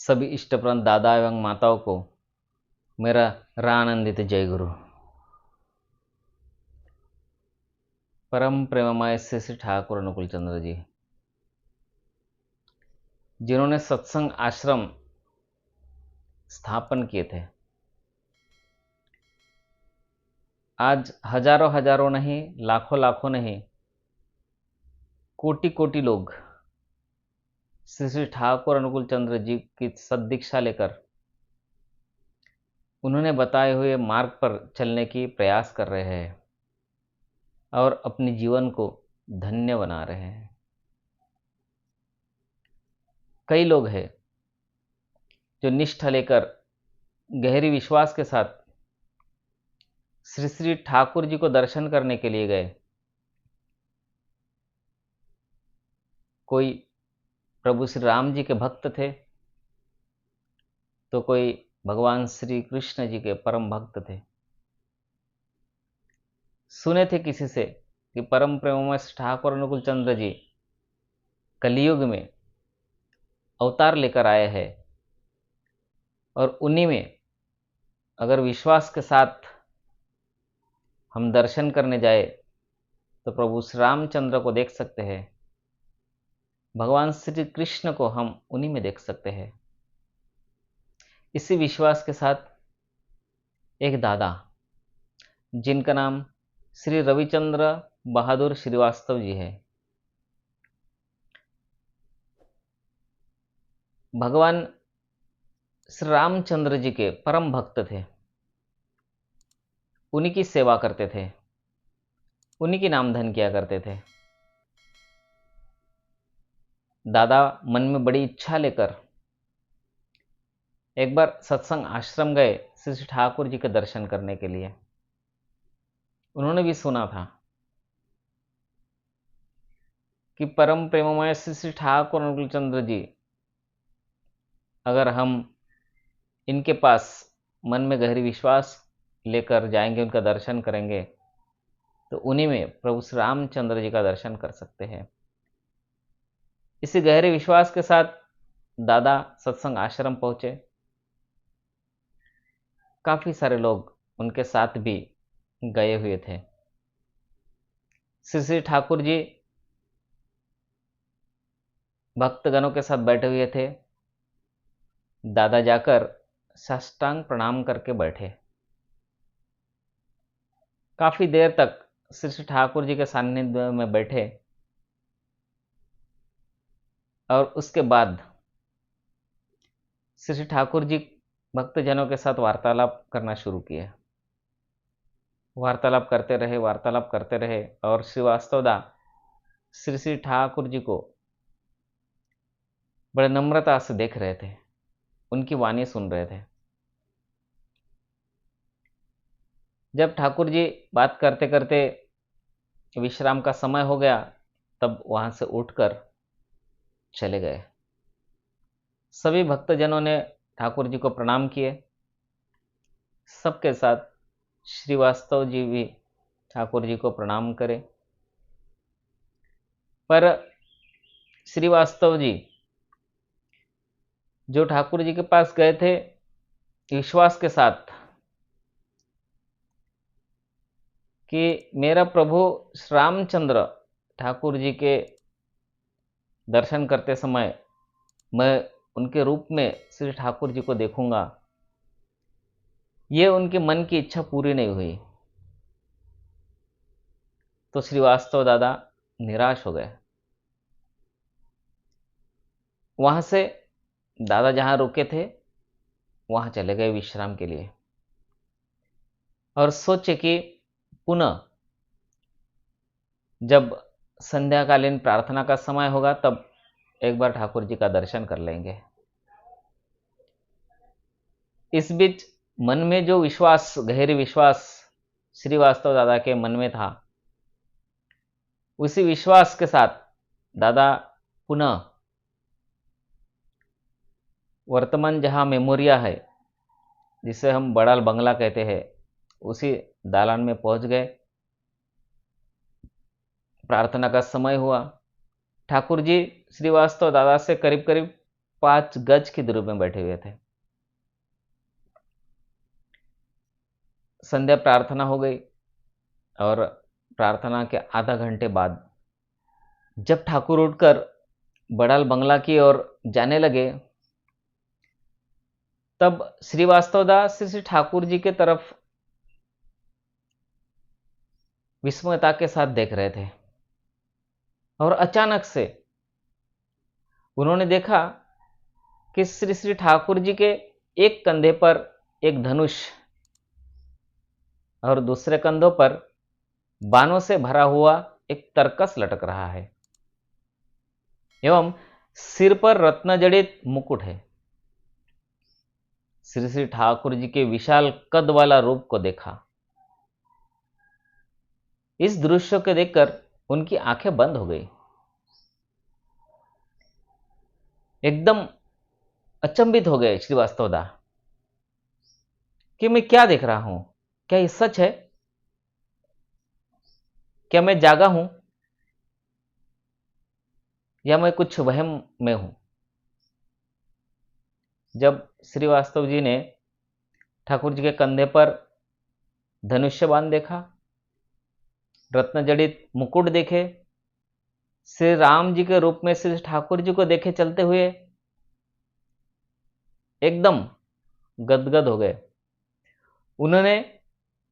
सभी इष्टप्रंत दादा एवं माताओं को मेरा रानंदित जय गुरु। परम प्रेममय श्री ठाकुर अनुकूल चंद्र जी, जिन्होंने सत्संग आश्रम स्थापन किए थे, आज हजारों हजारों नहीं, लाखों लाखों नहीं, कोटि कोटि लोग श्री श्री ठाकुर अनुकूल चंद्र जी की सद्दीक्षा लेकर उन्होंने बताए हुए मार्ग पर चलने की प्रयास कर रहे हैं और अपने जीवन को धन्य बना रहे हैं। कई लोग हैं जो निष्ठा लेकर गहरी विश्वास के साथ श्री श्री ठाकुर जी को दर्शन करने के लिए गए। कोई प्रभु श्री राम जी के भक्त थे, तो कोई भगवान श्री कृष्ण जी के परम भक्त थे। सुने थे किसी से कि परम प्रेममय ठाकुर अनुकूल चंद्र जी कलियुग में अवतार लेकर आए हैं और उन्हीं में अगर विश्वास के साथ हम दर्शन करने जाए तो प्रभु श्री रामचंद्र को देख सकते हैं, भगवान श्री कृष्ण को हम उन्हीं में देख सकते हैं। इसी विश्वास के साथ एक दादा जिनका नाम श्री रविचंद्र बहादुर श्रीवास्तव जी है, भगवान श्री रामचंद्र जी के परम भक्त थे। उन्हीं की सेवा करते थे, उन्हीं की नाम धन किया करते थे। दादा मन में बड़ी इच्छा लेकर एक बार सत्संग आश्रम गए श्री श्री ठाकुर जी के दर्शन करने के लिए। उन्होंने भी सुना था कि परम प्रेममय श्री श्री ठाकुर अनुकूल चंद्र जी, अगर हम इनके पास मन में गहरी विश्वास लेकर जाएंगे, उनका दर्शन करेंगे, तो उन्हीं में प्रभु श्री रामचंद्र जी का दर्शन कर सकते हैं। इसी गहरे विश्वास के साथ दादा सत्संग आश्रम पहुंचे। काफी सारे लोग उनके साथ भी गए हुए थे। श्री श्री ठाकुर जी भक्तगणों के साथ बैठे हुए थे। दादा जाकर साष्टांग प्रणाम करके बैठे। काफी देर तक श्री श्री ठाकुर जी के सानिध्य में बैठे और उसके बाद श्री श्री ठाकुर जी भक्तजनों के साथ वार्तालाप करना शुरू किया। वार्तालाप करते रहे और श्रीवास्तवदा श्री श्री ठाकुर जी को बड़े नम्रता से देख रहे थे, उनकी वाणी सुन रहे थे। जब ठाकुर जी बात करते करते विश्राम का समय हो गया, तब वहां से उठकर चले गए। सभी भक्तजनों ने ठाकुर जी को प्रणाम किए। सबके साथ श्रीवास्तव जी भी ठाकुर जी को प्रणाम करें। पर श्रीवास्तव जी जो ठाकुर जी के पास गए थे विश्वास के साथ कि मेरा प्रभु श्री रामचंद्र ठाकुर जी के दर्शन करते समय मैं उनके रूप में श्री ठाकुर जी को देखूंगा, ये उनके मन की इच्छा पूरी नहीं हुई। तो श्रीवास्तव दादा निराश हो गए। वहां से दादा जहां रुके थे वहां चले गए विश्राम के लिए और सोचे कि पुनः जब संध्याकालीन प्रार्थना का समय होगा तब एक बार ठाकुर जी का दर्शन कर लेंगे। इस बीच मन में जो विश्वास, गहरी विश्वास श्रीवास्तव दादा के मन में था, उसी विश्वास के साथ दादा पुनः वर्तमान जहां मेमोरिया है, जिसे हम बड़ाल बंगला कहते हैं, उसी दालान में पहुंच गए। प्रार्थना का समय हुआ। ठाकुर जी श्रीवास्तव दादा से करीब करीब 5 गज की दूरी में बैठे हुए थे। संध्या प्रार्थना हो गई और प्रार्थना के आधा घंटे बाद जब ठाकुर उठकर बड़ाल बंगला की ओर जाने लगे, तब श्रीवास्तवदास श्री ठाकुर जी के तरफ विस्मयता के साथ देख रहे थे और अचानक से उन्होंने देखा कि श्री श्री ठाकुर जी के एक कंधे पर एक धनुष और दूसरे कंधों पर बाणों से भरा हुआ एक तरकस लटक रहा है एवं सिर पर रत्न जड़ित मुकुट है। श्री श्री ठाकुर जी के विशाल कद वाला रूप को देखा। इस दृश्य को देखकर उनकी आंखें बंद हो गई। एकदम अचंभित हो गए श्रीवास्तवदा कि मैं क्या देख रहा हूं, क्या ये सच है? क्या मैं जागा हूं या मैं कुछ वहम में हूं? जब श्रीवास्तव जी ने ठाकुर जी के कंधे पर धनुष्य बाण देखा, रत्न जड़ित मुकुट देखे, श्री राम जी के रूप में श्री ठाकुर जी को देखे चलते हुए, एकदम गदगद हो गए। उन्होंने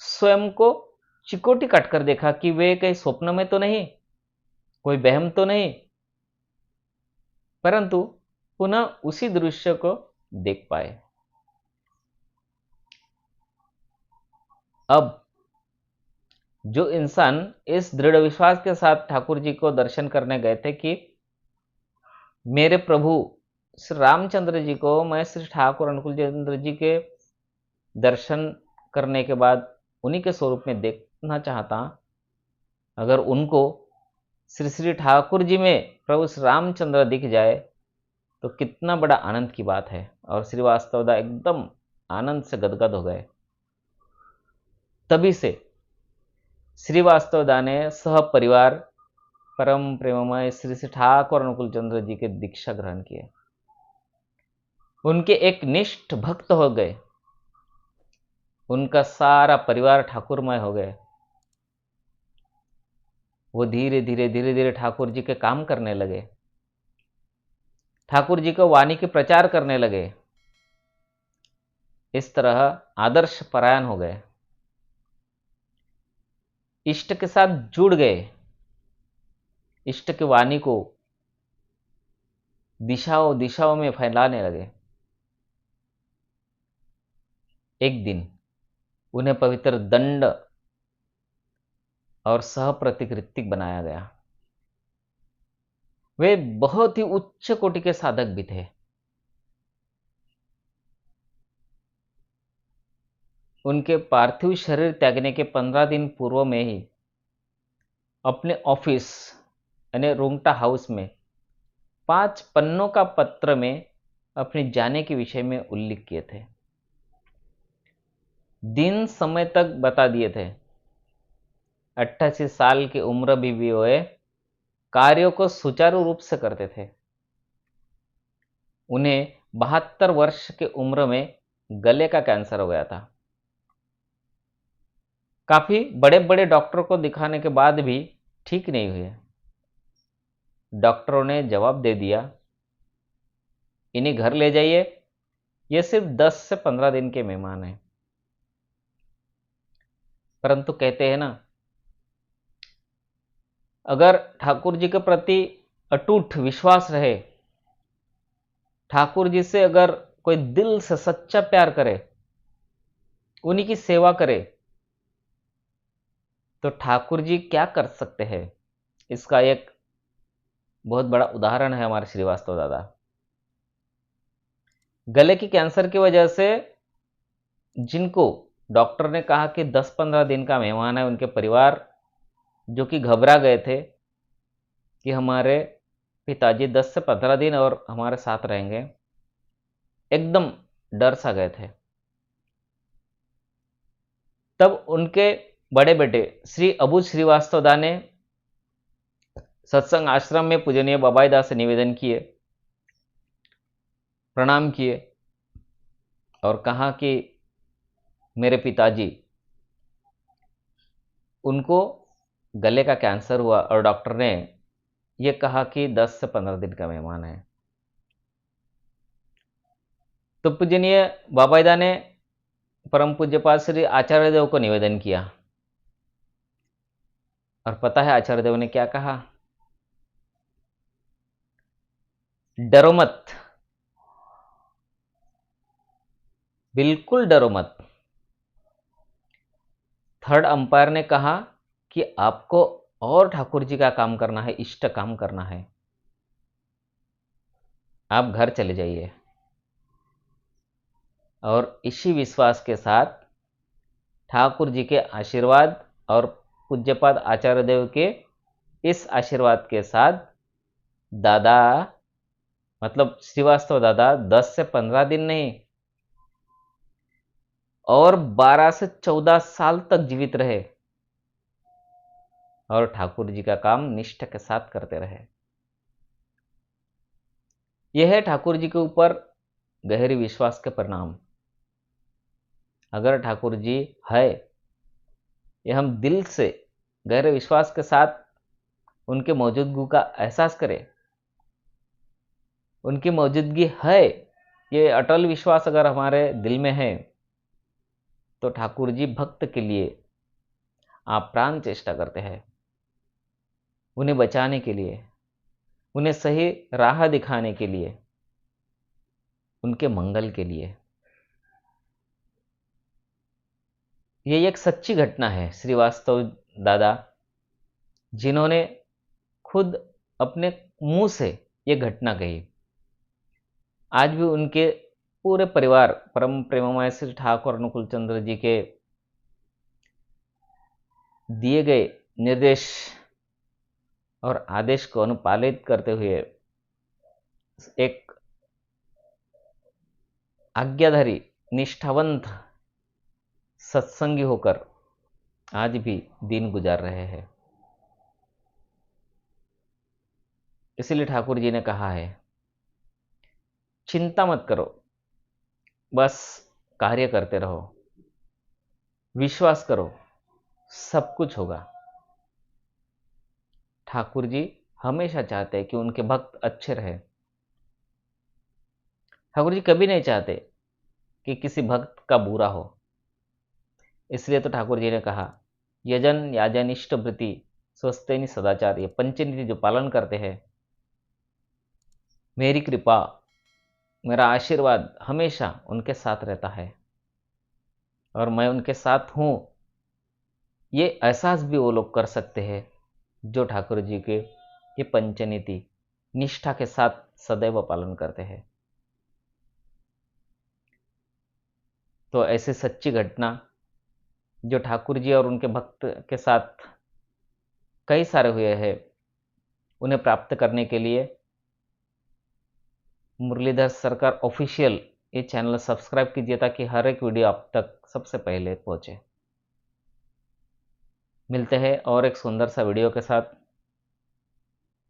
स्वयं को चिकोटी काटकर देखा कि वे कहीं स्वप्न में तो नहीं, कोई वहम तो नहीं, परंतु पुनः उसी दृश्य को देख पाए। अब जो इंसान इस दृढ़ विश्वास के साथ ठाकुर जी को दर्शन करने गए थे कि मेरे प्रभु श्री रामचंद्र जी को मैं श्री ठाकुर अनुकूल चंद्र जी के दर्शन करने के बाद उन्हीं के स्वरूप में देखना चाहता, अगर उनको श्री श्री ठाकुर जी में प्रभु श्री रामचंद्र दिख जाए तो कितना बड़ा आनंद की बात है। और श्रीवास्तवदा एकदम आनंद से गदगद हो गए। तभी से श्रीवास्तवदा ने सह परिवार परम प्रेममय श्री श्री ठाकुर अनुकूल चंद्र जी के दीक्षा ग्रहण किए। उनके एक निष्ठ भक्त हो गए। उनका सारा परिवार ठाकुरमय हो गए। वो धीरे धीरे ठाकुर जी के काम करने लगे, ठाकुर जी को वाणी के प्रचार करने लगे। इस तरह आदर्श परायण हो गए, इष्ट के साथ जुड़ गए, इष्ट की वाणी को दिशाओं दिशाओं में फैलाने लगे। एक दिन उन्हें पवित्र दंड और सहप्रतिक ऋत्विक बनाया गया। वे बहुत ही उच्च कोटि के साधक भी थे। उनके पार्थिव शरीर त्यागने के 15 दिन पूर्व में ही अपने ऑफिस यानी रोंगटा हाउस में 5 पन्नों का पत्र में अपने जाने के विषय में उल्लेख किए थे। दिन समय तक बता दिए थे। 88 साल की उम्र भी वे कार्यों को सुचारू रूप से करते थे। उन्हें 72 वर्ष की उम्र में गले का कैंसर हो गया था। काफी बड़े बड़े डॉक्टरों को दिखाने के बाद भी ठीक नहीं हुए। डॉक्टरों ने जवाब दे दिया, इन्हें घर ले जाइए, ये सिर्फ 10 से 15 दिन के मेहमान हैं। परंतु कहते हैं ना, अगर ठाकुर जी के प्रति अटूट विश्वास रहे, ठाकुर जी से अगर कोई दिल से सच्चा प्यार करे, उन्हीं की सेवा करे, तो ठाकुर जी क्या कर सकते हैं, इसका एक बहुत बड़ा उदाहरण है हमारे श्रीवास्तव दादा। गले की कैंसर की वजह से जिनको डॉक्टर ने कहा कि 10-15 दिन का मेहमान है, उनके परिवार जो कि घबरा गए थे कि हमारे पिताजी 10 से 15 दिन और हमारे साथ रहेंगे, एकदम डर सा गए थे। तब उनके बड़े बेटे श्री अबू श्रीवास्तवदा ने सत्संग आश्रम में पूजनीय बाबाईदास से निवेदन किए प्रणाम किए और कहा कि मेरे पिताजी, उनको गले का कैंसर हुआ और डॉक्टर ने ये कहा कि 10 से 15 दिन का मेहमान है। तो पूजनीय बाबाईदा ने परम पूज्यपाद श्री आचार्य देव को निवेदन किया, और पता है आचार्य देव ने क्या कहा? डरो मत, बिल्कुल डरो मत। थर्ड अंपायर ने कहा कि आपको और ठाकुर जी का काम करना है, इष्ट काम करना है, आप घर चले जाइए। और इसी विश्वास के साथ ठाकुर जी के आशीर्वाद और पूज्यपाद आचार्य देव के इस आशीर्वाद के साथ दादा, मतलब श्रीवास्तव दादा, 10 से 15 दिन नहीं और 12 से 14 साल तक जीवित रहे और ठाकुर जी का काम निष्ठा के साथ करते रहे। यह है ठाकुर जी के ऊपर गहरी विश्वास के परिणाम। अगर ठाकुर जी है, ये हम दिल से गहरे विश्वास के साथ उनके मौजूदगी का एहसास करें, उनकी मौजूदगी है, ये अटल विश्वास अगर हमारे दिल में है, तो ठाकुर जी भक्त के लिए आप प्राण चेष्टा करते हैं, उन्हें बचाने के लिए, उन्हें सही राह दिखाने के लिए, उनके मंगल के लिए। ये एक सच्ची घटना है। श्रीवास्तव दादा, जिन्होंने खुद अपने मुंह से ये घटना कही, आज भी उनके पूरे परिवार परम प्रेममय श्री ठाकुर अनुकूल चंद्र जी के दिए गए निर्देश और आदेश को अनुपालित करते हुए एक आज्ञाधारी, निष्ठावंत सत्संगी होकर आज भी दिन गुजार रहे हैं। इसलिए ठाकुर जी ने कहा है, चिंता मत करो, बस कार्य करते रहो, विश्वास करो, सब कुछ होगा। ठाकुर जी हमेशा चाहते हैं कि उनके भक्त अच्छे रहे। ठाकुर जी कभी नहीं चाहते कि किसी भक्त का बुरा हो। इसलिए तो ठाकुर जी ने कहा, यजन याजन इष्ट वृत्ति स्वस्थेनि सदाचार, ये पंचनीति जो पालन करते हैं, मेरी कृपा, मेरा आशीर्वाद हमेशा उनके साथ रहता है और मैं उनके साथ हूं, ये एहसास भी वो लोग कर सकते हैं जो ठाकुर जी के ये पंचनीति निष्ठा के साथ सदैव पालन करते हैं। तो ऐसी सच्ची घटना जो ठाकुर जी और उनके भक्त के साथ कई सारे हुए हैं, उन्हें प्राप्त करने के लिए मुरलीधर सरकार ऑफिशियल ये चैनल सब्सक्राइब कीजिए, ताकि हर एक वीडियो आप तक सबसे पहले पहुंचे। मिलते हैं और एक सुंदर सा वीडियो के साथ,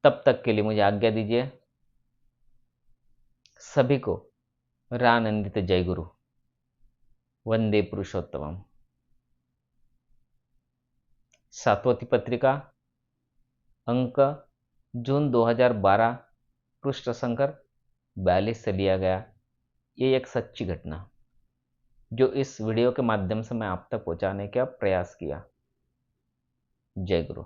तब तक के लिए मुझे आज्ञा दीजिए। सभी को रानंदित जय गुरु, वंदे पुरुषोत्तमम। सातवती पत्रिका, अंक जून 2012, पृष्ठ संकर 42 से लिया गया। ये एक सच्ची घटना जो इस वीडियो के माध्यम से मैं आप तक पहुंचाने का प्रयास किया। जय गुरु।